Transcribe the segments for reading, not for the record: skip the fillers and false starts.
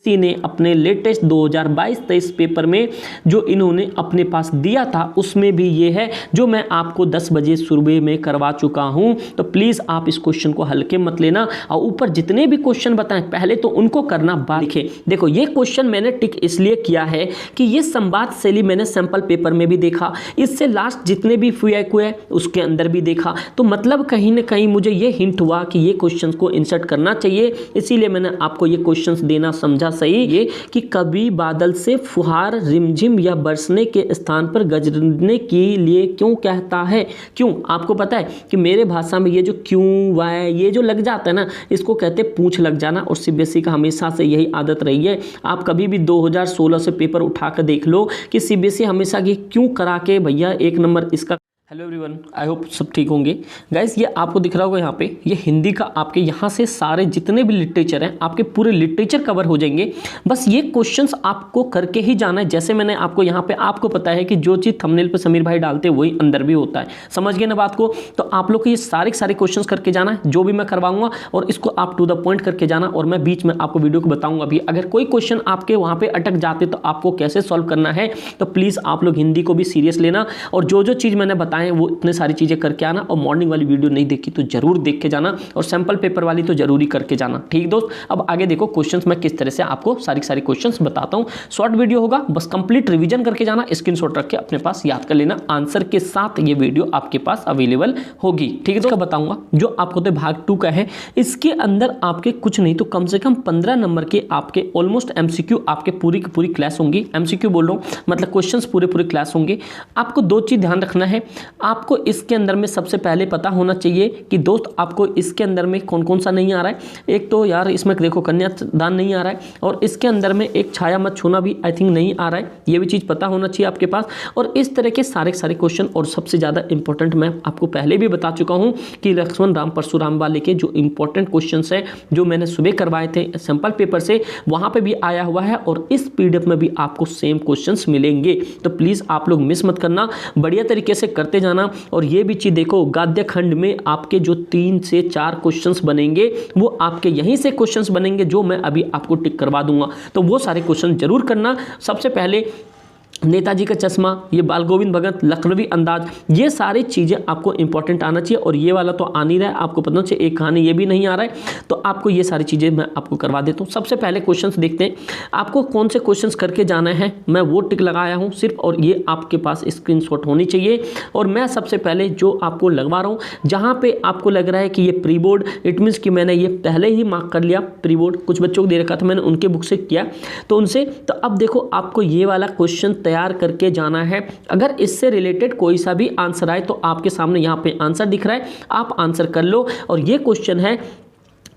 सी ने अपने latest 2022-23 paper में जो इन्होंने अपने पास दिया था उसमें भी ये है जो मैं आपको 10 बजे सुबह में करवा चुका हूं। तो प्लीज़ आप इस क्वेश्चन को हल्के मत लेना और ऊपर जितने भी क्वेश्चन बताएं पहले तो उनको करना बाद लिखें। देखो ये क्वेश्चन मैंने टिक इसलिए किया है कि ये संवाद शैली मैंने सैंपल पेपर में भी देखा, इससे लास्ट जितने भी FAQ है उसके अंदर भी देखा, तो मतलब कहीं ना कहीं मुझे ये हिंट हुआ कि ये क्वेश्चन को इंसर्ट करना चाहिए, इसीलिए मैंने आपको ये क्वेश्चन देना समझा सही ये कि कभी बादल से फुहार रिमझिम या बरसने के स्थान पर गरजने के लिए क्यों कहता है। क्यों आपको पता है कि मेरे भाषा में ये जो क्यों वाय ये जो लग जाता है ना इसको कहते हैं पूंछ लग जाना, और CBSE का हमेशा से यही आदत रही है। आप कभी भी 2016 से पेपर उठा कर देख लो कि CBSE हमेशा की क्यों करा के भैया 1 नंबर इसका। हेलो एवरीवन, आई होप सब ठीक होंगे। गाइस ये आपको दिख रहा होगा यहाँ पे ये हिंदी का आपके यहाँ से सारे जितने भी लिटरेचर हैं आपके पूरे लिटरेचर कवर हो जाएंगे। बस ये क्वेश्चंस आपको करके ही जाना है। जैसे मैंने आपको यहाँ पे आपको पता है कि जो चीज़ थंबनेल पे समीर भाई डालते हैं वही अंदर भी होता है, समझ गए ना बात को। तो आप लोग को ये सारे क्वेश्चन करके जाना है जो भी मैं करवाऊंगा, और इसको आप टू द पॉइंट करके जाना, और मैं बीच में आपको वीडियो को बताऊंगा भी। अगर कोई क्वेश्चन आपके वहाँ पे अटक जाते तो आपको कैसे सॉल्व करना है, तो प्लीज़ आप लोग हिंदी को भी सीरियस लेना, और जो चीज़ मैंने बताया वो इतने सारी चीज़ें करके आना। और मॉर्निंग वाली वीडियो नहीं देखी तो जरूर देख के जाना, और सैंपल पेपर वाली तो जरूरी करके जाना, ठीक दोस्त। अब आगे देखो क्वेश्चंस मैं किस तरह से आपको सारी क्वेश्चंस बताता हूं। शॉर्ट वीडियो होगा, बस कंप्लीट रिवीजन करके जाना, स्क्रीनशॉट रख के अपने पास याद कर लेना, आंसर के साथ ये वीडियो आपके पास अवेलेबल होगी, ठीक है। तो बताऊंगा जो आपको तो भाग 2 का है, इसके अंदर आपके कुछ नहीं तो कम से कम 15 नंबर के आपके ऑलमोस्ट MCQ आपके पूरी की पूरी क्लास होंगी। MCQ बोल रहा हूँ मतलब क्वेश्चंस पूरे क्लास होंगे। आपको 2 चीज़ ध्यान रखना है, आपको इसके अंदर में सबसे पहले पता होना चाहिए कि दोस्त आपको इसके अंदर में कौन कौन सा नहीं आ रहा है। एक तो यार इसमें देखो कन्यादान नहीं आ रहा है, और इसके अंदर में एक छाया मत छूना भी आई थिंक नहीं आ रहा है, ये भी चीज़ पता होना चाहिए आपके पास। और इस तरह के सारे क्वेश्चन, और सबसे ज़्यादा इंपॉर्टेंट मैं आपको पहले भी बता चुका हूँ कि लक्ष्मण राम परशुराम वाले के जो इंपॉर्टेंट क्वेश्चन है जो मैंने सुबह करवाए थे सैंपल पेपर से, वहाँ पर भी आया हुआ है, और इस PDF में भी आपको सेम क्वेश्चन मिलेंगे। तो प्लीज़ आप लोग मिस मत करना, बढ़िया तरीके से करते जाना। और ये भी चीज़ देखो गद्य खंड में आपके जो 3 से 4 क्वेश्चंस बनेंगे वो आपके यहीं से क्वेश्चंस बनेंगे जो मैं अभी आपको टिक करवा दूंगा, तो वो सारे क्वेश्चन जरूर करना। सबसे पहले नेताजी का चश्मा, ये बाल गोविंद भगत, लखनवी अंदाज, ये सारी चीज़ें आपको इंपॉर्टेंट आना चाहिए। और ये वाला तो आ नहीं रहा है, आपको पता चाहिए एक कहानी ये भी नहीं आ रहा है, तो आपको ये सारी चीज़ें मैं आपको करवा देता हूँ। सबसे पहले क्वेश्चंस देखते हैं आपको कौन से क्वेश्चंस करके जाना है, मैं वो टिक लगाया हूँ सिर्फ, और ये आपके पास स्क्रीनशॉट होनी चाहिए। और मैं सबसे पहले जो आपको लगवा रहा हूँ जहाँ पर आपको लग रहा है कि ये प्री बोर्ड, इट मीन्स कि मैंने ये पहले ही मार्क कर लिया प्री बोर्ड, कुछ बच्चों को दे रखा था मैंने उनके बुक से किया तो उनसे। तो अब देखो आपको ये वाला क्वेश्चन तैयार करके जाना है। अगर इससे रिलेटेड कोई सा भी आंसर आए तो आपके सामने यहाँ पे आंसर दिख रहा है, आप आंसर कर लो। और ये क्वेश्चन है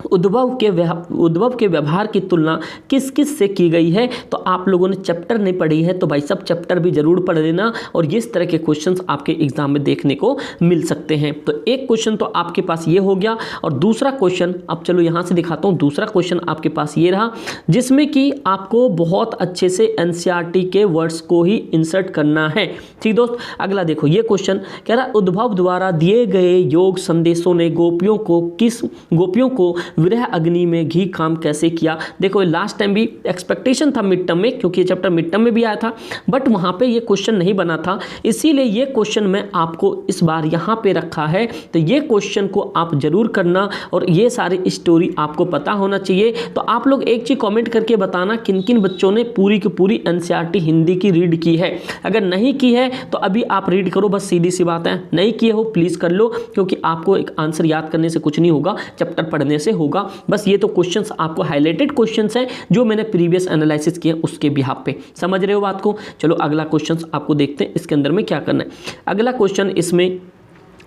उद्भव के व्यवहार की तुलना किस किस से की गई है। तो आप लोगों ने चैप्टर नहीं पढ़ी है तो भाई सब चैप्टर भी जरूर पढ़ लेना, और इस तरह के क्वेश्चंस आपके एग्जाम में देखने को मिल सकते हैं। तो एक क्वेश्चन तो आपके पास ये हो गया, और दूसरा क्वेश्चन अब चलो यहाँ से दिखाता हूँ। दूसरा क्वेश्चन आपके पास ये रहा जिसमें कि आपको बहुत अच्छे से NCERT के वर्ड्स को ही इंसर्ट करना है, ठीक दोस्त। अगला देखो ये क्वेश्चन कह रहा उद्भव द्वारा दिए गए योग संदेशों ने गोपियों को विरह अग्नि में घी काम कैसे किया। देखो लास्ट टाइम भी एक्सपेक्टेशन था मिड टर्म में, क्योंकि ये चैप्टर मिड टर्म में भी आया था, बट वहाँ पे ये क्वेश्चन नहीं बना था, इसीलिए ये क्वेश्चन मैं आपको इस बार यहाँ पे रखा है। तो ये क्वेश्चन को आप जरूर करना, और ये सारी स्टोरी आपको पता होना चाहिए। तो आप लोग एक चीज़ कॉमेंट करके बताना किन किन बच्चों ने पूरी की पूरी NCERT हिंदी की रीड की है। अगर नहीं की है तो अभी आप रीड करो, बस सीधी सी बात है। नहीं किए हो प्लीज़ कर लो, क्योंकि आपको एक आंसर याद करने से कुछ नहीं होगा, चैप्टर पढ़ने से होगा। बस ये तो क्वेश्चंस आपको हाईलाइटेड क्वेश्चंस हैं जो मैंने प्रीवियस एनालिसिस किए उसके बिहाफ पे, समझ रहे हो बात को। चलो अगला क्वेश्चंस आपको देखते हैं इसके अंदर में क्या करना है। अगला क्वेश्चन इसमें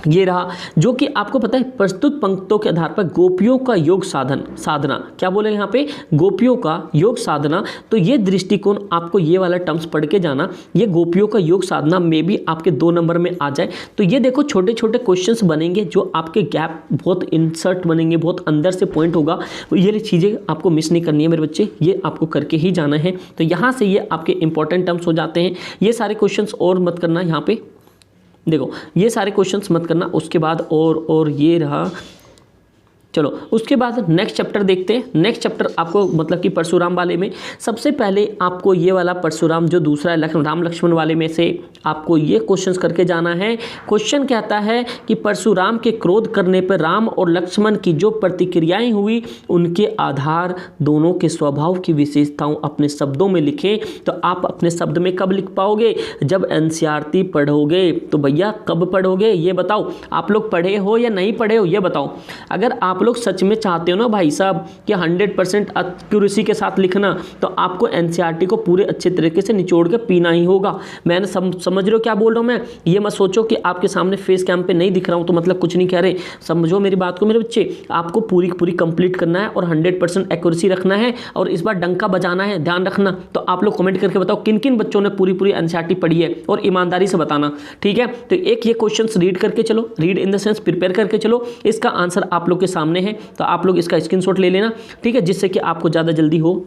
ये रहा जो कि आपको पता है प्रस्तुत पंक्तियों के आधार पर गोपियों का योग साधना क्या बोले यहाँ पे, गोपियों का योग साधना। तो ये दृष्टिकोण आपको ये वाला टर्म्स पढ़ के जाना, ये गोपियों का योग साधना में भी आपके 2 नंबर में आ जाए। तो ये देखो छोटे छोटे क्वेश्चंस बनेंगे जो आपके गैप बहुत इंसर्ट बनेंगे, बहुत अंदर से पॉइंट होगा। ये चीज़ें आपको मिस नहीं करनी है मेरे बच्चे, ये आपको करके ही जाना है। तो यहाँ से ये आपके इंपॉर्टेंट टर्म्स हो जाते हैं। ये सारे क्वेश्चंस और मत करना, यहाँ पे देखो ये सारे क्वेश्चंस मत करना। उसके बाद और ये रहा चलो उसके बाद नेक्स्ट चैप्टर देखते हैं। नेक्स्ट चैप्टर आपको मतलब कि परशुराम वाले में सबसे पहले आपको ये वाला परशुराम जो दूसरा है राम लक्ष्मण वाले में से आपको ये क्वेश्चंस करके जाना है। क्वेश्चन कहता है कि परशुराम के क्रोध करने पर राम और लक्ष्मण की जो प्रतिक्रियाएं हुई उनके आधार दोनों के स्वभाव की विशेषताओं अपने शब्दों में लिखें। तो आप अपने शब्द में कब लिख पाओगे? जब एनसीईआरटी पढ़ोगे। तो भैया कब पढ़ोगे ये बताओ, आप लोग पढ़े हो या नहीं पढ़े हो ये बताओ। अगर आप लोग सच में चाहते हो ना भाई साहब कि 100% एक्यूरेसी के साथ लिखना, तो आपको एनसीईआरटी को पूरे अच्छे तरीके से निचोड़ के पीना ही होगा। मैंने समझ रहे हो क्या बोल रहा हूँ मैं? ये मत सोचो कि आपके सामने फेस कैम पे नहीं दिख रहा हूँ तो मतलब कुछ नहीं कह रहे। समझो मेरी बात को मेरे बच्चे, आपको पूरी कंप्लीट करना है और 100% एक्यूरेसी रखना है और इस बार डंका बजाना है, ध्यान रखना। तो आप लोग कमेंट करके बताओ किन किन बच्चों ने पूरी एनसीईआरटी पढ़ी है और ईमानदारी से बताना, ठीक है। तो एक ये क्वेश्चंस रीड करके चलो, read in the sense prepare करके चलो। इसका आंसर आप लोग के सामने है, तो आप लोग इसका स्क्रीनशॉट ले लेना, ठीक है, जिससे कि आपको ज़्यादा जल्दी हो,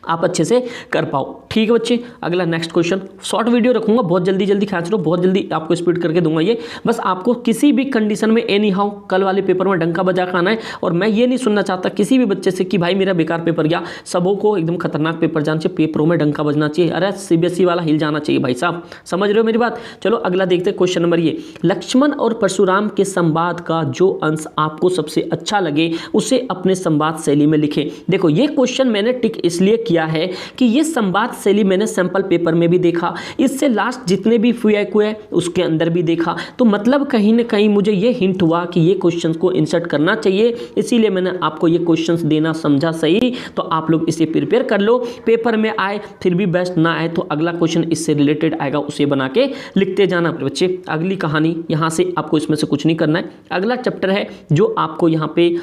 आप अच्छे से कर पाओ, ठीक है बच्चे। अगला नेक्स्ट क्वेश्चन, शॉर्ट वीडियो रखूंगा, बहुत जल्दी खींच लो, बहुत जल्दी आपको स्पीड करके दूंगा ये। बस आपको किसी भी कंडीशन में एनी हाउ कल वाले पेपर में डंका बजा के आना है। और मैं ये नहीं सुनना चाहता किसी भी बच्चे से कि भाई मेरा बेकार पेपर गया। सबों को एकदम खतरनाक पेपर जाना चाहिए, पेपरों में डंका बजना चाहिए। अरे सीबीएसई वाला हिल जाना चाहिए भाई साहब, समझ रहे हो मेरी बात। चलो अगला देखते हैं क्वेश्चन नंबर ये, लक्ष्मण और परशुराम के संवाद का जो अंश आपको सबसे अच्छा लगे उसे अपने संवाद शैली में लिखें। देखो ये क्वेश्चन मैंने टिक इसलिए किया है कि ये संवाद शैली मैंने सैंपल पेपर में भी देखा, इससे लास्ट जितने भी FAQ है उसके अंदर भी देखा। तो मतलब कहीं ना कहीं मुझे ये हिंट हुआ कि ये क्वेश्चंस को इंसर्ट करना चाहिए, इसीलिए मैंने आपको ये क्वेश्चंस देना समझा सही। तो आप लोग इसे प्रिपेयर कर लो, पेपर में आए फिर भी बेस्ट ना आए तो अगला क्वेश्चन इससे रिलेटेड आएगा, उसे बना के लिखते जाना बच्चे। अगली कहानी यहाँ से आपको इसमें से कुछ नहीं करना है। अगला चैप्टर है जो आपको यहाँ पे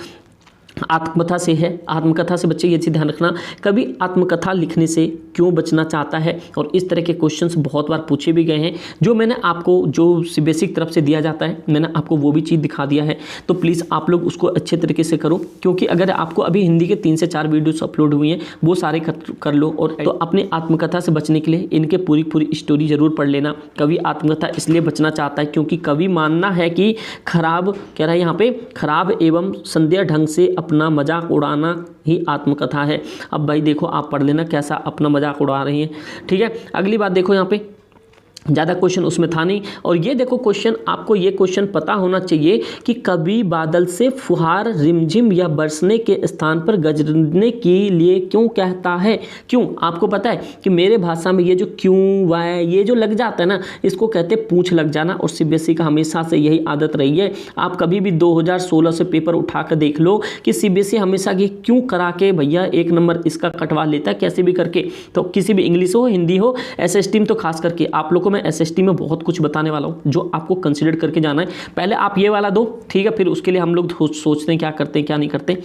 आत्मकथा से है। आत्मकथा से बच्चे ये चीज़ ध्यान रखना, कभी आत्मकथा लिखने से क्यों बचना चाहता है, और इस तरह के क्वेश्चंस बहुत बार पूछे भी गए हैं। जो मैंने आपको जो बेसिक तरफ से दिया जाता है मैंने आपको वो भी चीज़ दिखा दिया है। तो प्लीज़ आप लोग उसको अच्छे तरीके से करो, क्योंकि अगर आपको अभी हिंदी के 3 से 4 वीडियोस अपलोड हुई हैं वो सारे कर लो। और तो अपने आत्मकथा से बचने के लिए इनके पूरी स्टोरी जरूर पढ़ लेना। कवि आत्मकथा इसलिए बचना चाहता है क्योंकि कवि मानना है कि खराब कह रहा है यहाँ पे, खराब एवं संदेह ढंग से अपना मजाक उड़ाना ही आत्मकथा है। अब भाई देखो आप पढ़ लेना कैसा अपना मजाक उड़ा रही हैं, ठीक है। अगली बात देखो यहाँ पे ज़्यादा क्वेश्चन उसमें था नहीं। और ये देखो क्वेश्चन, आपको ये क्वेश्चन पता होना चाहिए कि कभी बादल से फुहार रिमझिम या बरसने के स्थान पर गरजने के लिए क्यों कहता है? क्यों आपको पता है कि मेरे भाषा में ये जो क्यों वाय ये जो लग जाता है ना, इसको कहते हैं पूंछ लग जाना। और सीबीएसई का हमेशा से यही आदत रही है। आप कभी भी 2016 से पेपर उठा कर देख लो कि सीबीएसई हमेशा की क्यों करा के भैया 1 नंबर इसका कटवा लेता है कैसे भी करके। तो किसी भी इंग्लिश हो हिंदी हो एसएसटी में तो खास करके आप लोग को मैं एसएसटी में बहुत कुछ बताने वाला हूं जो आपको कंसीडर करके जाना है। पहले आप ये वाला दो, ठीक है, फिर उसके लिए हम लोग सोचते हैं क्या करते हैं क्या नहीं करते,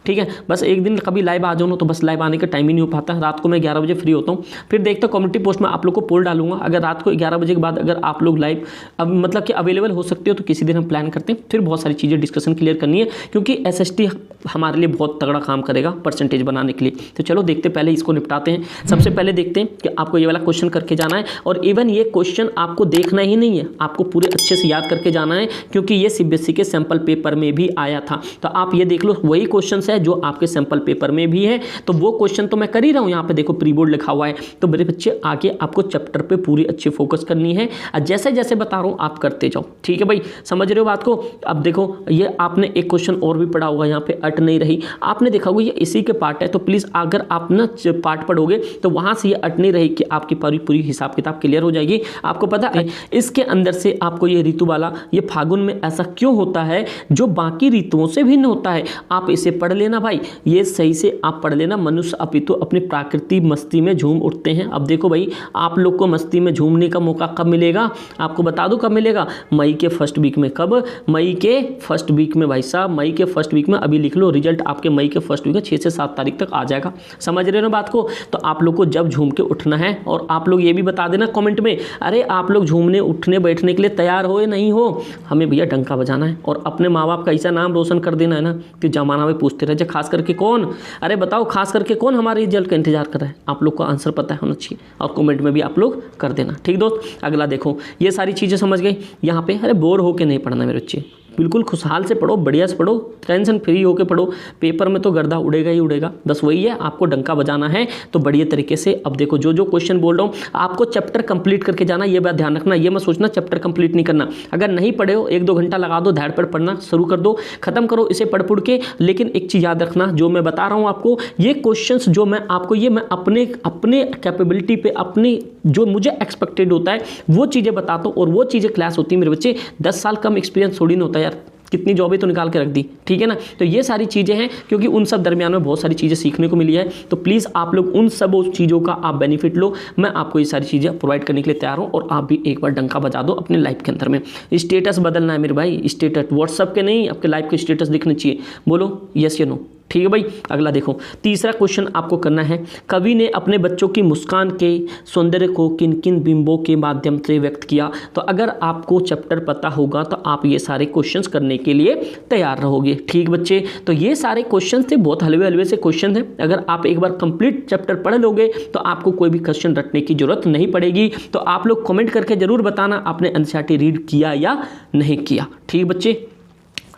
ठीक है। बस एक दिन कभी लाइव आ जाओ ना, तो बस लाइव आने का टाइम ही नहीं हो पाता। रात को मैं 11 बजे फ्री होता हूँ। फिर देखते कम्युनिटी पोस्ट में आप लोग को पोल डालूंगा। अगर रात को 11 बजे के बाद अगर आप लोग लाइव अब मतलब कि अवेलेबल हो सकते हो तो किसी दिन हम प्लान करते हैं। फिर बहुत सारी चीज़ें डिस्कशन क्लियर करनी है, क्योंकि एसएसटी हमारे लिए बहुत तगड़ा काम करेगा परसेंटेज बनाने के लिए। तो चलो देखते पहले इसको निपटाते हैं। सबसे पहले देखते हैं कि आपको ये वाला क्वेश्चन करके जाना है। और इवन ये क्वेश्चन आपको देखना ही नहीं है, आपको पूरे अच्छे से याद करके जाना है, क्योंकि ये सीबीएसई के सैंपल पेपर में भी आया था। तो आप ये देख लो वही क्वेश्चन है जो आपके सैंपल पेपर में भी है। तो वो क्वेश्चन तो मैं कर ही रहा हूं, यहाँ पे देखो प्री बोर्ड लिखा हुआ है। तो मेरे बच्चे आगे आपको चैप्टर पे पूरी अच्छी फोकस करनी है, और जैसे जैसे बता रहा हूं आप करते जाओ, ठीक है भाई, समझ रहे हो बात को। अब देखो ये आपने एक क्वेश्चन और भी पढ़ा होगा, यहाँ पे अट नहीं रही, आपने देखा होगा ये इसी के पार्ट है। तो प्लीज अगर आप ना पार्ट पढ़ोगे तो वहां से ये अट नहीं रही कि आपकी पूरी हिसाब किताब क्लियर हो जाएगी। आपको पता है इसके अंदर से आपको ये ऋतु वाला, ये फागुन में ऐसा क्यों होता है जो बाकी ऋतुओं से भिन्न होता है, आप इसे पढ़ लेना भाई, ये सही से आप पढ़ लेना। मनुष्य अपितु अपनी प्राकृतिक मस्ती में झूम उठते हैं। अब देखो भाई आप लोग को मस्ती में झूमने का मौका कब मिलेगा, आपको बता दूं कब मिलेगा, मई के फर्स्ट वीक में। कब? मई के फर्स्ट वीक में भाई साहब, मई के फर्स्ट वीक में। अभी लिख लो रिजल्ट आपके मई के फर्स्ट वीक में 6 से 7 तारीख तक आ जाएगा। समझ रहे हो बात को। तो आप लोग को जब झूम के उठना है, और आप लोग ये भी बता देना कमेंट में, अरे आप लोग झूमने उठने बैठने के लिए तैयार हो या नहीं हो, हमें भैया डंका बजाना है और अपने माँ बाप का ऐसा नाम रोशन कर देना है ना कि जमाना में पूछते रहे खास करके कौन, अरे बताओ खास करके कौन हमारे रिजल्ट का इंतजार कर रहा है। आप लोग को आंसर पता होना चाहिए और कमेंट में भी आप लोग कर देना, ठीक दोस्त। अगला देखो ये सारी चीज़ें समझ गए यहाँ पे। अरे बोर होके नहीं पढ़ना मेरे बच्चे, बिल्कुल खुशहाल से पढ़ो, बढ़िया से पढ़ो, टेंशन फ्री होकर पढ़ो। पेपर में तो गर्दा उड़ेगा ही उड़ेगा, बस वही है, आपको डंका बजाना है तो बढ़िया तरीके से। अब देखो जो जो क्वेश्चन बोल रहा हूँ, आपको चैप्टर कंप्लीट करके जाना, ये बात ध्यान रखना। ये मत सोचना चैप्टर कंप्लीट नहीं करना। अगर नहीं पढ़े हो 1-2 घंटा लगा दो, धैर्य पर पढ़ना शुरू कर दो, खत्म करो इसे पढ़ के। लेकिन एक चीज़ याद रखना, जो मैं बता रहा हूँ आपको, ये क्वेश्चंस जो मैं आपको, ये मैं अपने कैपेबिलिटी पे, अपने जो मुझे एक्सपेक्टेड होता है वो चीज़ें बताता हूँ, और वो चीज़ें क्लास होती है मेरे बच्चे। 10 साल कम एक्सपीरियंस थोड़ी ना होता यार, कितनी जॉबें तो निकाल के रख दी, ठीक है ना। तो ये सारी चीज़ें हैं, क्योंकि उन सब दरमियान में बहुत सारी चीज़ें सीखने को मिली है। तो प्लीज़ आप लोग उन सब चीज़ों का आप बेनिफिट लो। मैं आपको ये सारी चीज़ें प्रोवाइड करने के लिए तैयार हूँ, और आप भी एक बार डंका बजा दो अपने लाइफ के अंदर में। स्टेटस बदलना है मेरे भाई, स्टेटस व्हाट्सअप के नहीं, आपके लाइफ के स्टेटस दिखने चाहिए। बोलो यस या नो, ठीक है भाई। अगला देखो, तीसरा क्वेश्चन आपको करना है, कवि ने अपने बच्चों की मुस्कान के सौंदर्य को किन किन बिंबों के माध्यम से व्यक्त किया। तो अगर आपको चैप्टर पता होगा तो आप ये सारे क्वेश्चंस करने के लिए तैयार रहोगे, ठीक बच्चे। तो ये सारे क्वेश्चंस थे, बहुत हलवे हलवे से क्वेश्चन हैं। अगर आप एक बार कंप्लीट चैप्टर पढ़ लोगे तो आपको कोई भी क्वेश्चन रटने की जरूरत नहीं पड़ेगी। तो आप लोग कमेंट करके जरूर बताना आपने एनसीईआरटी रीड किया या नहीं किया, ठीक बच्चे।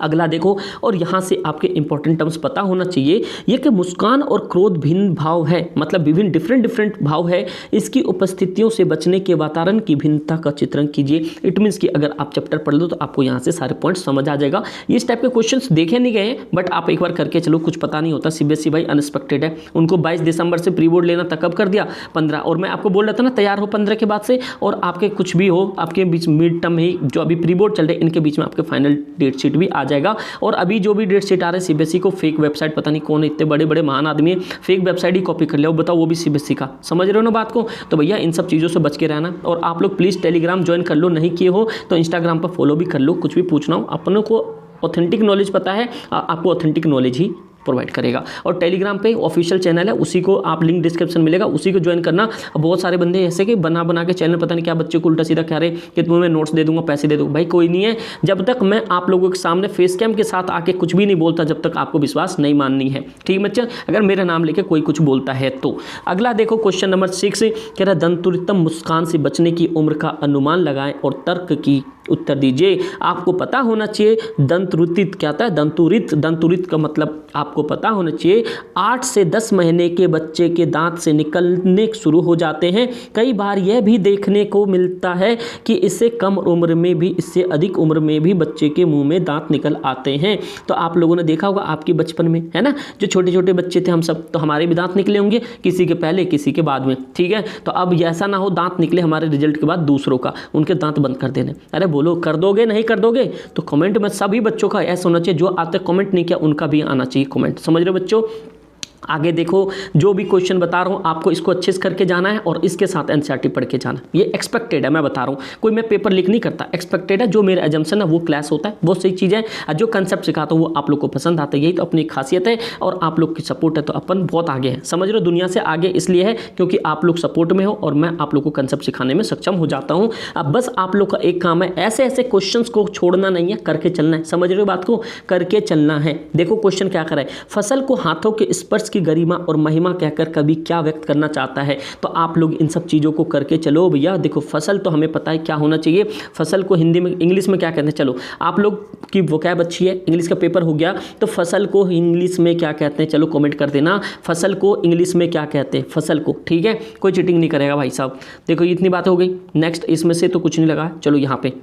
अगला देखो, और यहाँ से आपके इंपॉर्टेंट टर्म्स पता होना चाहिए। ये कि मुस्कान और क्रोध भिन्न भाव है, मतलब विभिन्न डिफरेंट भाव है। इसकी उपस्थितियों से बचने के वातावरण की भिन्नता का चित्रण कीजिए। इट मीन्स कि अगर आप चैप्टर पढ़ लो तो आपको यहाँ से सारे पॉइंट्स समझ आ जाएगा। इस टाइप के क्वेश्चंस देखे नहीं गए, बट आप एक बार करके चलो, कुछ पता नहीं होता। सीबीएसई भाई अनएक्सपेक्टेड है, उनको 22 दिसंबर से प्री बोर्ड लेना था, कब कर दिया 15। और मैं आपको बोल रहा था ना तैयार हो 15 के बाद से, और आपके कुछ भी हो, आपके बीच मिड टर्म ही जो अभी प्री बोर्ड चल रहे इनके बीच में आपके फाइनल डेट शीट भी आ जाएगा। और अभी जो भी डेट शीट आ रहे हैं सीबीएसई को फेक वेबसाइट, पता नहीं कौन इतने बड़े बड़े महान आदमी है, फेक वेबसाइट ही कॉपी कर लिया, वो बताओ वो भी सीबीएसई का। समझ रहे हो ना बात को। तो भैया इन सब चीज़ों से बच के रहना। और आप लोग प्लीज़ टेलीग्राम ज्वाइन कर लो, नहीं किए हो तो इंस्टाग्राम पर फॉलो भी कर लो। कुछ भी पूछना हो, अपनों को ऑथेंटिक नॉलेज पता है, आपको ऑथेंटिक नॉलेज ही प्रोवाइड करेगा। और टेलीग्राम पे ऑफिशियल चैनल है, उसी को आप लिंक डिस्क्रिप्शन मिलेगा, उसी को ज्वाइन करना। बहुत सारे बंदे ऐसे कि बना के चैनल पता नहीं क्या बच्चे को उल्टा सीधा कह रहे कि तुम्हें नोट्स दे दूंगा, पैसे दे दूंगा। भाई कोई नहीं है, जब तक मैं आप लोगों के सामने फेस कैम के साथ आके कुछ भी नहीं बोलता, जब तक आपको विश्वास नहीं माननी है, ठीक बच्चा। अगर मेरा नाम लेके कोई कुछ बोलता है तो। अगला देखो क्वेश्चन नंबर 6 कह रहा है, दंतुरितम मुस्कान से बचने की उम्र का अनुमान लगाएं और तर्क की उत्तर दीजिए। आपको पता होना चाहिए दंतुरित क्या होता है। दंतुरित का मतलब आपको पता होना चाहिए 8 से 10 महीने के बच्चे के दांत से निकलने शुरू हो जाते हैं। कई बार यह भी देखने को मिलता है कि इससे कम उम्र में भी, इससे अधिक उम्र में भी बच्चे के मुंह में दांत निकल आते हैं। तो आप लोगों ने देखा होगा आपके बचपन में, है ना, जो छोटे छोटे बच्चे थे हम सब, तो हमारे भी दांत निकले होंगे, किसी के पहले किसी के बाद में, ठीक है। तो अब ऐसा ना हो दांत निकले हमारे रिजल्ट के बाद दूसरों का, उनके दांत बंद कर देने। अरे बोलो कर दोगे, नहीं कर दोगे तो कमेंट में सभी बच्चों का ऐसा होना चाहिए, जो आज तक कमेंट नहीं किया उनका भी आना चाहिए कमेंट। समझ रहे हो बच्चों। आगे देखो, जो भी क्वेश्चन बता रहा हूँ आपको इसको अच्छे से करके जाना है, और इसके साथ एनसीईआरटी पढ़ के जाना। ये एक्सपेक्टेड है, मैं बता रहा हूँ, कोई मैं पेपर लीक नहीं करता, एक्सपेक्टेड है। जो मेरा एजम्पशन है वो क्लास होता है, वो सही चीज़ है। जो कंसेप्ट सिखाता हूँ वो आप लोग को पसंद आता है, यही तो अपनी खासियत है। और आप लोग की सपोर्ट है तो अपन बहुत आगे हैं, समझ रहे हो। दुनिया से आगे इसलिए है क्योंकि आप लोग सपोर्ट में हो, और मैं आप लोग को कंसेप्ट सिखाने में सक्षम हो जाता हूँ। अब बस आप लोग का एक काम है, ऐसे ऐसे क्वेश्चन को छोड़ना नहीं है, करके चलना है। समझ रहे हो बात को, करके चलना है। देखो क्वेश्चन क्या कर रहा है, फसल को हाथों के स्पर्श की गरिमा और महिमा कहकर कवि क्या व्यक्त करना चाहता है। तो आप लोग इन सब चीज़ों को करके चलो भैया। देखो फसल तो हमें पता है क्या होना चाहिए, फसल को हिंदी में, इंग्लिश में क्या कहते हैं। चलो आप लोग की वोकैब अच्छी है, इंग्लिश का पेपर हो गया, तो फसल को इंग्लिश में क्या कहते हैं, चलो कमेंट कर देना, फसल को इंग्लिश में क्या कहते हैं, फसल को, ठीक है। कोई चीटिंग नहीं करेगा भाई साहब। देखो इतनी बात हो गई। नेक्स्ट इसमें से तो कुछ नहीं लगा। चलो यहाँ पे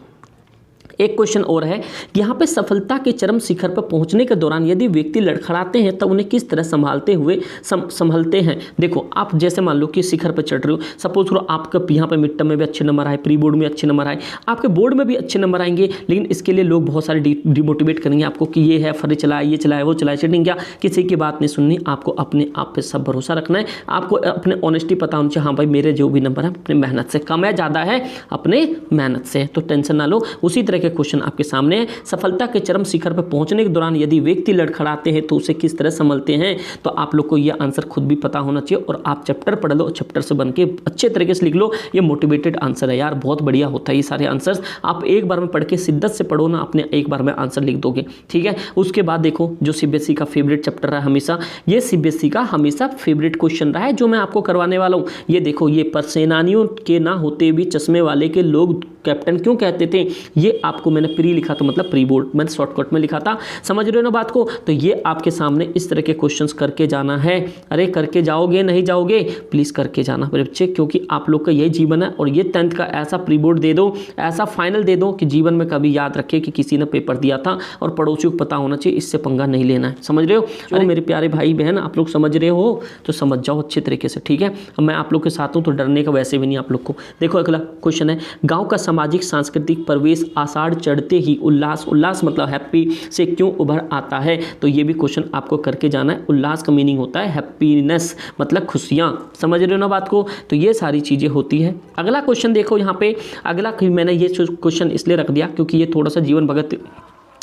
एक क्वेश्चन और है, यहाँ पे सफलता के चरम शिखर पर पहुँचने के दौरान यदि व्यक्ति लड़खड़ाते हैं तो उन्हें किस तरह संभालते हैं। देखो आप जैसे मान लो कि शिखर पर चढ़ रहे हो, सपोज करो आपका यहाँ पे मिड टर्म में भी अच्छे नंबर आए, प्री बोर्ड में अच्छे नंबर आए, आपके बोर्ड में भी अच्छे नंबर आएंगे, लेकिन इसके लिए लोग बहुत सारे डिमोटिवेट करेंगे आपको कि ये है फर्रे चलाए, ये चलाए, वो चलाए, चीटिंग क्या, किसी की बात नहीं सुननी। आपको अपने आप पे सब भरोसा रखना है, आपको अपने ऑनेस्टी पता होनी चाहिए, हाँ भाई मेरे जो भी नंबर है अपनी मेहनत से, कम है ज़्यादा है अपने मेहनत से, तो टेंशन ना लो। उसी तरह के क्वेश्चन आपके सामने है। सफलता के चरम शिखर पर पहुंचने के दौरान यदि व्यक्ति लड़खड़ाते हैं तो उसे किस तरह संभलते हैं। तो आप लोग को यह आंसर खुद भी पता होना चाहिए, और आप चैप्टर पढ़ लो, चैप्टर से बन के अच्छे तरीके से लिख लो। ये मोटिवेटेड आंसर है यार, बहुत बढ़िया होता है ये सारे आंसर्स। आप एक बार में पढ़ के शिद्दत से पढ़ो ना, अपने एक बार में आंसर लिख दोगे, ठीक है। उसके बाद देखो जो सीबीएसई का फेवरेट चैप्टर रहा हमेशा, ये सीबीएसई का हमेशा फेवरेट क्वेश्चन रहा है जो मैं आपको करवाने वाला हूँ। ये देखो, ये पर सेनानियों के ना होते भी चश्मे वाले के लोग कैप्टन क्यों कहते थे, ये आपको मैंने प्री लिखा तो मतलब प्री बोर्ड, मैंने शॉर्टकट में लिखा था। समझ रहे हो ना बात को। तो ये आपके सामने इस तरह के क्वेश्चंस करके जाना है। अरे करके जाओगे, नहीं जाओगे प्लीज करके जाना मेरे बच्चे, क्योंकि आप लोग का यही जीवन है। और ये 10th का ऐसा प्री बोर्ड दे दो, ऐसा फाइनल दे दो कि जीवन में कभी याद रखे कि किसी ने पेपर दिया था और पड़ोसियों को पता होना चाहिए, इससे पंगा नहीं लेना है। समझ रहे हो। अरे मेरे प्यारे भाई बहन, आप लोग समझ रहे हो तो समझ जाओ अच्छे तरीके से, ठीक है। अब मैं आप लोग के साथ हूँ तो डरने का वैसे भी नहीं आप लोग को। देखो अगला क्वेश्चन है, गांव का सामाजिक सांस्कृतिक परिवेश आषाढ़ चढ़ते ही उल्लास मतलब हैप्पी से क्यों उभर आता है। तो ये भी क्वेश्चन आपको करके जाना है। उल्लास का मीनिंग होता है हैप्पीनेस, मतलब खुशियाँ। समझ रहे हो ना बात को। तो ये सारी चीज़ें होती है। अगला क्वेश्चन देखो यहाँ पे, अगला मैंने ये क्वेश्चन इसलिए रख दिया क्योंकि ये थोड़ा सा जीवन भगत,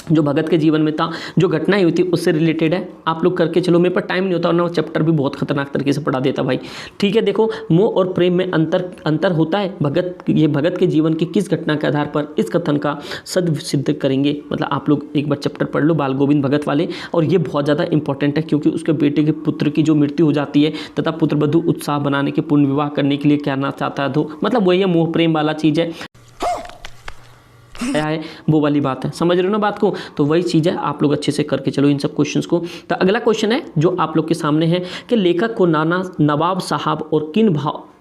जो भगत के जीवन में था, जो घटनाएं हुई थी उससे रिलेटेड है। आप लोग करके चलो, मेरे पर टाइम नहीं होता और ना वो चैप्टर भी बहुत खतरनाक तरीके से पढ़ा देता भाई, ठीक है। देखो मोह और प्रेम में अंतर होता है। भगत के जीवन की किस घटना के आधार पर इस कथन का सद सिद्ध करेंगे। मतलब आप लोग एक बार चैप्टर पढ़ लो बाल गोविंद भगत वाले, और ये बहुत ज़्यादा इंपॉर्टेंट है क्योंकि उसके बेटे के पुत्र की जो मृत्यु हो जाती है तथा पुत्रवधू उत्साह बनाने के पूर्ण विवाह करने के लिए कहना चाहता है, तो मतलब वही है मोह प्रेम वाला चीज़ है है वो वाली बात है। समझ रहे हो ना बात को। तो वही चीज़ है, आप लोग अच्छे से करके चलो इन सब क्वेश्चंस को। तो अगला क्वेश्चन है जो आप लोग के सामने है कि लेखक को नाना नवाब साहब और किन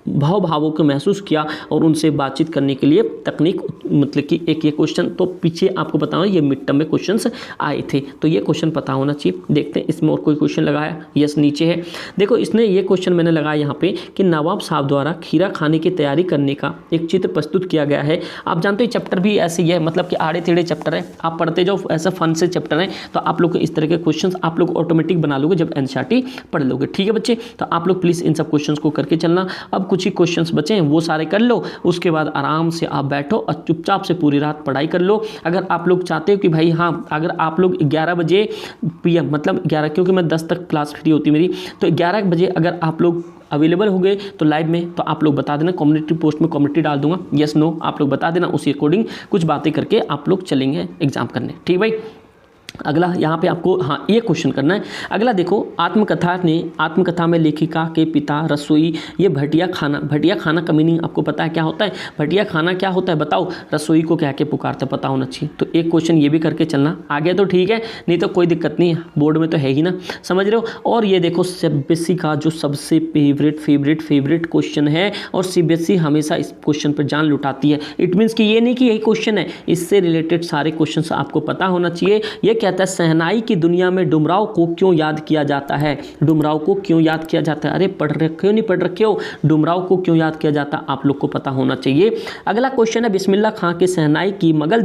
भावों को महसूस किया और उनसे बातचीत करने के लिए तकनीक, मतलब कि एक ये क्वेश्चन तो पीछे आपको पता हो ये मिड टर्म में क्वेश्चंस आए थे, तो ये क्वेश्चन पता होना चाहिए। देखते हैं इसमें और कोई क्वेश्चन लगाया, यस नीचे है। देखो इसने ये क्वेश्चन मैंने लगाया यहाँ पे कि नवाब साहब द्वारा खीरा खाने की तैयारी करने का एक चित्र प्रस्तुत किया गया है। आप जानते हो चैप्टर भी ऐसे ही है, मतलब कि आड़े टेढ़े चैप्टर है, आप पढ़ते जाओ, ऐसा फन से चैप्टर है, तो आप लोग को इस तरह के क्वेश्चन आप लोग ऑटोमेटिक बना लोगे जब एनसीईआरटी पढ़ लोगे, ठीक है बच्चे। तो आप लोग प्लीज़ इन सब क्वेश्चन को करके चलना। अब कुछ ही क्वेश्चन बचे हैं वो सारे कर लो, उसके बाद आराम से आप बैठो और चुपचाप से पूरी रात पढ़ाई कर लो। अगर आप लोग चाहते हो कि भाई हाँ, अगर आप लोग 11 बजे PM मतलब 11, क्योंकि मैं 10 तक क्लास फ्री होती मेरी, तो 11 बजे अगर आप लोग अवेलेबल हो गए तो लाइव में, तो आप लोग बता देना, कम्युनिटी पोस्ट में कम्युनिटी डाल दूंगा, यस नो आप लोग बता देना, उसी अकॉर्डिंग कुछ बातें करके आप लोग चलेंगे एग्जाम करने, ठीक भाई। अगला यहाँ पे आपको हाँ ये क्वेश्चन करना है। अगला देखो, आत्मकथा में लेखिका के पिता रसोई, ये भटिया खाना का मीनिंग आपको पता है क्या होता है। भटिया खाना क्या होता है बताओ, रसोई को क्या के पुकारते पता होना चाहिए। तो एक क्वेश्चन ये भी करके चलना, आगे तो ठीक है, नहीं तो कोई दिक्कत नहीं है, बोर्ड में तो है ही ना, समझ रहे हो। और ये देखो CBSE का जो सबसे फेवरेट क्वेश्चन है, और CBSE हमेशा इस क्वेश्चन पर जान लुटाती है। इट मीन्स कि ये नहीं कि यही क्वेश्चन है, इससे रिलेटेड सारे क्वेश्चन आपको पता होना चाहिए। ये कहता है शहनाई की दुनिया में डुमराव को क्यों याद किया जाता है। डुमराव को क्यों याद किया जाता है, अरे पढ़ रखे हो नहीं पढ़ रखे हो, डुमराव को क्यों याद किया जाता है आप लोग को पता होना चाहिए। अगला क्वेश्चन है बिस्मिल्लाह खां के शहनाई की मंगल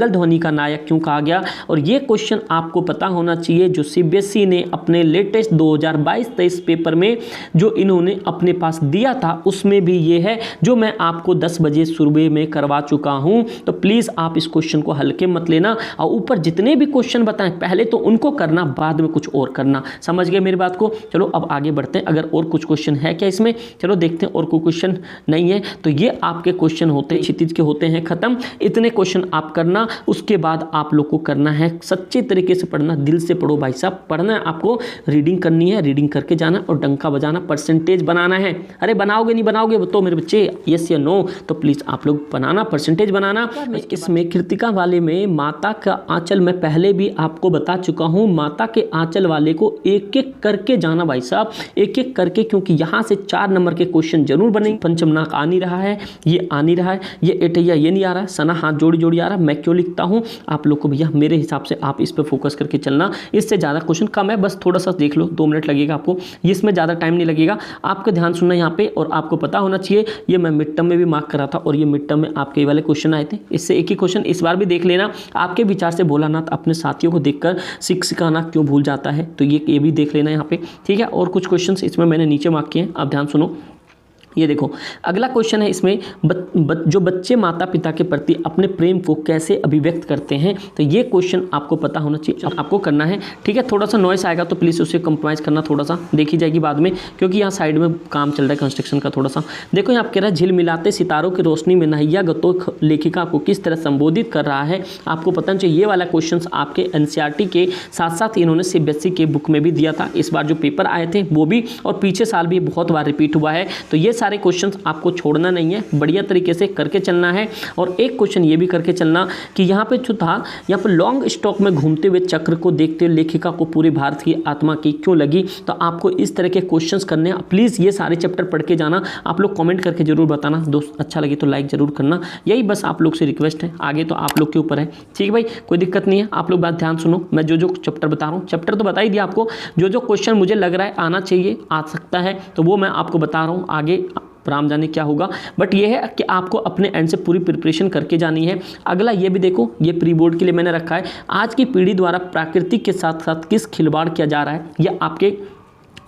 ध्वनि का नायक क्यों कहा गया। और ये क्वेश्चन आपको पता होना चाहिए, जो CBSE ने अपने लेटेस्ट 2022-23 पेपर में जो इन्होंने अपने पास दिया था उसमें भी ये है, जो मैं आपको 10 बजे सुबह में करवा चुका हूं। तो प्लीज आप इस क्वेश्चन को हल्के मत लेना, और ऊपर जितने भी क्वेश्चन बताएं पहले तो उनको करना, बाद में कुछ और करना, समझ गए मेरी बात को। चलो अब आगे बढ़ते हैं, अगर और कुछ क्वेश्चन है क्या इसमें, चलो देखते हैं। और कोई क्वेश्चन नहीं है तो ये आपके क्वेश्चन होते हैं क्षितिज के होते हैं खत्म। इतने क्वेश्चन आप करना, उसके बाद आप लोग को करना है सच्चे तरीके से पढ़ना, दिल से पढ़ो भाई साहब, पढ़ना है आपको, रीडिंग करनी है, रीडिंग करके जाना और डंका बजाना, परसेंटेज बनाना है। अरे बनाओगे नहीं बनाओगे तो मेरे बच्चे यस या नो, तो प्लीज आप लोग बनाना, परसेंटेज बनाना। इसमें कृतिका वाले में माता का आंचल में पहले भी आपको बता चुका हूं, माता के आंचल वाले को एक एक करके जाना भाई साहब, एक एक करके, क्योंकि यहां से 4 नंबर के क्वेश्चन जरूर बनेंगे। पंचमनाक आ नहीं रहा है, ये आ नहीं रहा है, ये एटैया ये नहीं आ रहा है, सना हाथ जोड़ी आ रहा है। मैं क्यों लिखता हूं आप लोग को भैया, मेरे हिसाब से आप इस पर फोकस करके चलना, इससे ज़्यादा क्वेश्चन कम है, बस थोड़ा सा देख लो, 2 मिनट लगेगा आपको, इसमें ज़्यादा टाइम नहीं लगेगा। आपका ध्यान सुनना यहाँ पे, और आपको पता होना चाहिए ये मैं मिड टर्म में भी मार्क करा था, और ये मिड टर्म में आपके वाले क्वेश्चन आए थे, इससे एक ही क्वेश्चन इस बार भी देख लेना। आपके विचार से भोलानाथ अपने साथियों को देखकर सिखाना क्यों भूल जाता है, तो ये भी देख लेना यहाँ पे, ठीक है। और कुछ क्वेश्चंस इसमें मैंने नीचे मार्क किए हैं, आप ध्यान सुनो। ये देखो अगला क्वेश्चन है इसमें, जो बच्चे माता पिता के प्रति अपने प्रेम को कैसे अभिव्यक्त करते हैं, तो ये क्वेश्चन आपको पता होना चाहिए, आपको करना है, ठीक है। थोड़ा सा नॉइस आएगा तो प्लीज़ उससे कंप्रोमाइज़ करना, थोड़ा सा देखी जाएगी बाद में, क्योंकि यहाँ साइड में काम चल रहा है कंस्ट्रक्शन का थोड़ा सा। देखो यहाँ कह रहा है झिलमिलाते सितारों की रोशनी में नैया गतो लेखिका को किस तरह संबोधित कर रहा है, आपको पता चाहिए। ये वाला क्वेश्चन आपके NCERT के साथ साथ इन्होंने CBSE के बुक में भी दिया था, इस बार जो पेपर आए थे वो भी, और पीछे साल भी बहुत बार रिपीट हुआ है। तो ये सारे क्वेश्चंस आपको छोड़ना नहीं है, बढ़िया तरीके से करके चलना है। और एक क्वेश्चन ये भी करके चलना कि यहाँ पे जो था, यहाँ पे लॉन्ग स्टॉक में घूमते हुए चक्र को देखते हुए लेखिका को पूरे भारत की आत्मा की क्यों लगी। तो आपको इस तरह के क्वेश्चंस करने हैं। प्लीज़ ये सारे चैप्टर पढ़ के जाना। आप लोग कमेंट करके जरूर बताना दोस्त, अच्छा लगे तो लाइक जरूर करना। यही बस आप लोग से रिक्वेस्ट है, आगे तो आप लोग के ऊपर है। ठीक है भाई, कोई दिक्कत नहीं है। आप लोग बात ध्यान सुनो, मैं जो जो चैप्टर बता रहा हूँ, चैप्टर तो बता ही दिया आपको, जो जो क्वेश्चन मुझे लग रहा है आना चाहिए, आ सकता है, तो वो मैं आपको बता रहा हूँ। आगे राम जाने क्या होगा, बट ये है कि आपको अपने एंड से पूरी प्रिपरेशन करके जानी है। अगला ये भी देखो, ये प्री बोर्ड के लिए मैंने रखा है, आज की पीढ़ी द्वारा प्राकृतिक के साथ साथ किस खिलवाड़ किया जा रहा है। ये आपके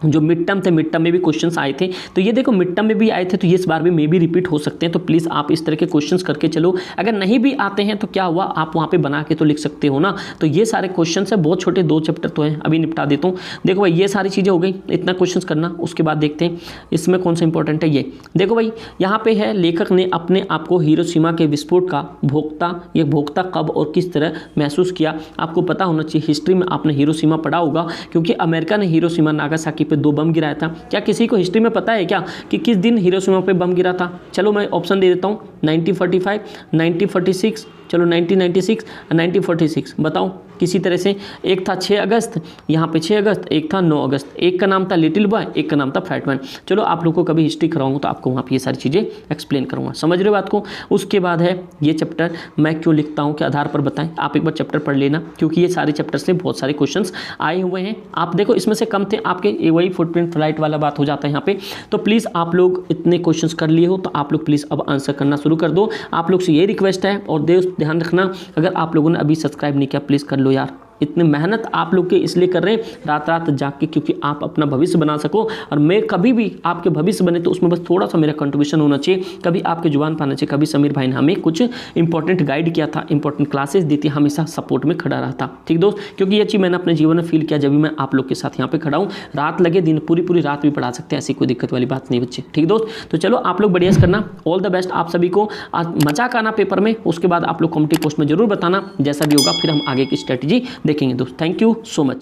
जो मिड टर्म थे, मिड टर्म में भी क्वेश्चंस आए थे, तो ये देखो मिड टर्म में भी आए थे, तो ये इस बार भी मे भी रिपीट हो सकते हैं। तो प्लीज़ आप इस तरह के क्वेश्चंस करके चलो। अगर नहीं भी आते हैं तो क्या हुआ, आप वहाँ पे बना के तो लिख सकते हो ना। तो ये सारे क्वेश्चंस है, बहुत छोटे 2 चैप्टर तो हैं, अभी निपटा देता हूँ। देखो भाई, ये सारी चीज़ें हो गई, इतना क्वेश्चन करना। उसके बाद देखते हैं इसमें कौन सा इंपॉर्टेंट है। ये देखो भाई, यहाँ पे है, लेखक ने अपने आप को हिरोशिमा के विस्फोट का भोक्ता कब और किस तरह महसूस किया। आपको पता होना चाहिए, हिस्ट्री में आपने हिरोशिमा पढ़ा होगा, क्योंकि अमेरिका ने हिरोशिमा नागासाकी पे 2 बम गिराया था। क्या किसी को हिस्ट्री में पता है क्या कि किस दिन हिरोशिमा पे बम गिरा था? चलो मैं ऑप्शन दे देता हूँ, 1945, 1946, चलो 1996, 1946, बताओ किसी तरह से। एक था 6 अगस्त, यहाँ पे 6 अगस्त, एक था 9 अगस्त, एक का नाम था लिटिल बॉय, एक का नाम था फैट मैन। चलो आप लोगों को कभी हिस्ट्री कराऊंगा तो आपको वहाँ पे ये सारी चीज़ें एक्सप्लेन करूँगा, समझ रहे हो बात को। उसके बाद है ये चैप्टर मैं क्यों लिखता हूँ के आधार पर बताएं। आप एक बार चैप्टर पढ़ लेना, क्योंकि ये सारे चैप्टर से बहुत सारे क्वेश्चन आए हुए हैं। आप देखो इसमें से कम थे आपके, वही फुटप्रिंट फ्लाइट वाला बात हो जाता है यहाँ पे। तो प्लीज़ आप लोग इतने क्वेश्चन कर लिए हो तो आप लोग प्लीज़ अब आंसर करना शुरू कर दो। आप लोग से ये रिक्वेस्ट है, और ध्यान रखना, अगर आप लोगों ने अभी सब्सक्राइब नहीं किया प्लीज़ कर लो यार। इतनी मेहनत आप लोग के इसलिए कर रहे हैं, रात रात जाग के, क्योंकि आप अपना भविष्य बना सको। और मैं कभी भी आपके भविष्य बने तो उसमें बस थोड़ा सा मेरा कंट्रीब्यूशन होना चाहिए। कभी आपके जुबान पाना चाहिए, कभी समीर भाई ने हमें कुछ इंपॉर्टेंट गाइड किया था, इंपॉर्टेंट क्लासेस दी थी, हमेशा सपोर्ट में खड़ा रहा था। ठीक दोस्त, क्योंकि ये चीज़ मैंने अपने जीवन में फील किया, जब भी मैं आप लोग के साथ यहाँ पे खड़ा हूँ। रात लगे दिन, पूरी रात भी पढ़ा सकते हैं, ऐसी कोई दिक्कत वाली बात नहीं बच्चे। ठीक दोस्त, तो चलो आप लोग बढ़िया करना, ऑल द बेस्ट आप सभी को। आज मजाक आना पेपर में, उसके बाद आप लोग कमेंट पोस्ट में जरूर बताना, जैसा भी होगा फिर हम आगे की स्ट्रेटजी देखेंगे दोस्त। Thank you so much।